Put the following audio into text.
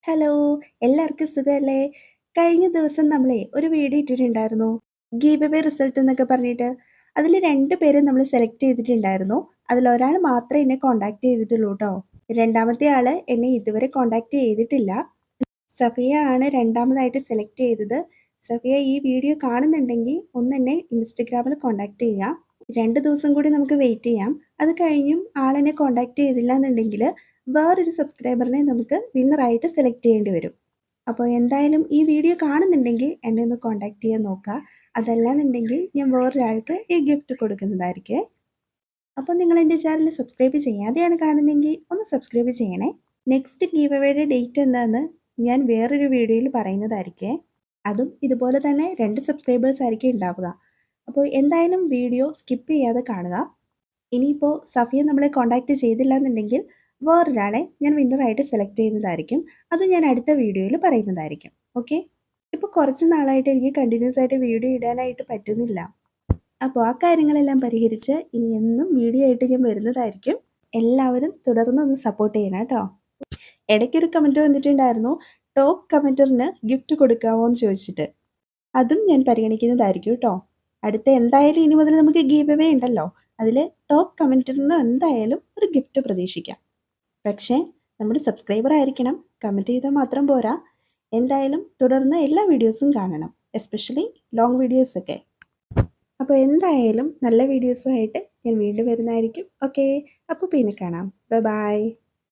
Hello! എല്ലാവർക്കും സുഖമല്ലേ? കഴിഞ്ഞ ദിവസം നമ്മളെ ഒരു വീഡിയോ ഇട്ടിട്ടുണ്ടായിരുന്നു. ഗീവ് അവേ റിസൾട്ട് എന്നൊക്കെ പറഞ്ഞിട്ട്. അതിൽ 2 പേരെ നമ്മൾ സെലക്ട് ചെയ്തിട്ടുണ്ടായിരുന്നു. അതിലൊരാൾ മാത്രമേ എന്നെ കോൺടാക്ട് ചെയ്തിട്ടുള്ളൂ ട്ടോ. രണ്ടാമത്തെ ആള് എന്നെ ഇതുവരെ കോൺടാക്ട് ചെയ്തിട്ടില്ല. സഫിയ ആണ് രണ്ടാമതായിട്ട് സെലക്ട് ചെയ്തത്. സഫിയ ഈ വീഡിയോ കാണുന്നുണ്ടെങ്കിൽ ഒന്ന് എന്നെ ഇൻസ്റ്റഗ്രാമിൽ കോൺടാക്ട് ചെയ്യുക. 2 ദിവസം കൂടി നമുക്ക് വെയിറ്റ് ചെയ്യാം. അത് കഴിഞ്ഞും ആളെന്നെ കോൺടാക്ട് ചെയ്തില്ല എന്നുണ്ടെങ്കിൽ വേറൊരു സബ്സ്ക്രൈബറിനെ നമുക്ക് വിന്നറായിട്ട് സെലക്ട് ചെയ്യേണ്ടി വരും. അപ്പോൾ എന്തായാലും ഈ വീഡിയോ കാണുന്നുണ്ടെങ്കിൽ എന്നെ ഒന്ന് കോൺടാക്ട് ചെയ്യാൻ നോക്കുക. അതല്ലാന്നുണ്ടെങ്കിൽ ഞാൻ വേറൊരാൾക്ക് ഈ ഗിഫ്റ്റ് കൊടുക്കുന്നതായിരിക്കും. അപ്പോൾ നിങ്ങൾ എൻ്റെ ചാനൽ സബ്സ്ക്രൈബ് ചെയ്യാതെയാണ് കാണുന്നതെങ്കിൽ ഒന്ന് സബ്സ്ക്രൈബ് ചെയ്യണേ. നെക്സ്റ്റ് ഗീവ് അവേയുടെ ഡേറ്റ് എന്താണെന്ന് ഞാൻ വേറൊരു വീഡിയോയിൽ പറയുന്നതായിരിക്കും. അതും ഇതുപോലെ തന്നെ 2 സബ്സ്ക്രൈബേഴ്സ് ആയിരിക്കും ഉണ്ടാവുക. അപ്പോൾ എന്തായാലും വീഡിയോ സ്കിപ്പ് ചെയ്യാതെ കാണുക. ഇനിയിപ്പോൾ സഫിയ നമ്മളെ കോൺടാക്ട് ചെയ്തില്ല എന്നുണ്ടെങ്കിൽ വേറൊരാളെ ഞാൻ വിന്നറായിട്ട് സെലക്ട് ചെയ്യുന്നതായിരിക്കും. അത് ഞാൻ അടുത്ത വീഡിയോയിൽ പറയുന്നതായിരിക്കും. ഓക്കെ? ഇപ്പോൾ കുറച്ച് നാളായിട്ട് എനിക്ക് കണ്ടിന്യൂസ് ആയിട്ട് വീഡിയോ ഇടാനായിട്ട് പറ്റുന്നില്ല. അപ്പോൾ ആ കാര്യങ്ങളെല്ലാം പരിഹരിച്ച് ഇനി എന്നും വീഡിയോ ആയിട്ട് ഞാൻ വരുന്നതായിരിക്കും. എല്ലാവരും തുടർന്നൊന്ന് സപ്പോർട്ട് ചെയ്യണം കേട്ടോ. ഇടയ്ക്കൊരു കമൻറ്റ് വന്നിട്ടുണ്ടായിരുന്നു, ടോപ്പ് കമൻറ്ററിന് ഗിഫ്റ്റ് കൊടുക്കാമോ എന്ന് ചോദിച്ചിട്ട്. അതും ഞാൻ പരിഗണിക്കുന്നതായിരിക്കും കേട്ടോ. അടുത്ത എന്തായാലും ഇനി മുതൽ നമുക്ക് ഗീവ് അവേ ഉണ്ടല്ലോ. അതിൽ ടോപ്പ് കമൻറ്ററിന് എന്തായാലും ഒരു ഗിഫ്റ്റ് പ്രതീക്ഷിക്കാം. പക്ഷേ നമ്മുടെ സബ്സ്ക്രൈബർ ആയിരിക്കണം. കമൻറ്റ് ചെയ്താൽ മാത്രം പോരാ. എന്തായാലും തുടർന്ന് എല്ലാ വീഡിയോസും കാണണം, എസ്പെഷ്യലി ലോങ് വീഡിയോസൊക്കെ. അപ്പോൾ എന്തായാലും നല്ല വീഡിയോസുമായിട്ട് ഞാൻ വീണ്ടും വരുന്നതായിരിക്കും. ഓക്കെ, അപ്പോൾ പിന്നെ കാണാം. Bye bye.